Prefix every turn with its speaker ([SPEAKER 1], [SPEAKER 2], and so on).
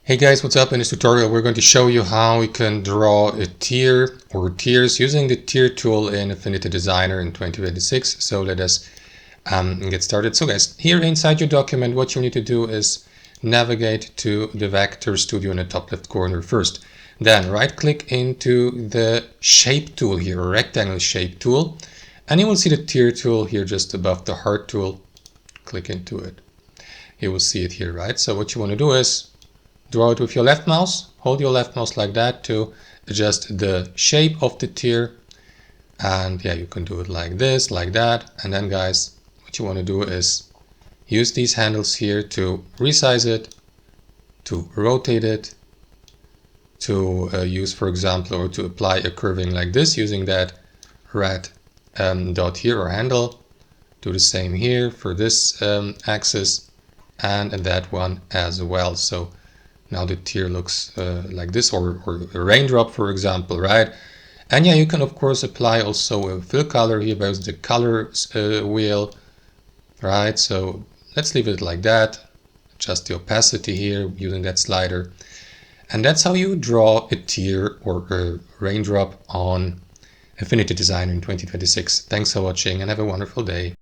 [SPEAKER 1] Hey guys, what's up? In this tutorial we're going to show you how we can draw a tier or tiers using the tier tool in Affinity Designer in 2026. So let us get started. So guys, here inside your document what you need to do is navigate to the Vector Studio in the top left corner first. Then right click into the shape tool here, or rectangle shape tool, and you will see the tier tool here just above the heart tool. Click into it. You will see it here, right? So what you want to do is draw it with your left mouse, hold your left mouse like that to adjust the shape of the tier. And yeah, you can do it like this, like that. And then guys, what you want to do is use these handles here to resize it, to rotate it, to use, for example, or to apply a curving like this using that red dot here or handle. Do the same here for this axis and that one as well. So now the tier looks like this, or a raindrop, for example, right? And yeah, you can of course apply also a fill color here by the color wheel, right? So let's leave it like that. Adjust the opacity here using that slider. And that's how you draw a tier or a raindrop on Affinity Designer in 2026. Thanks for watching and have a wonderful day.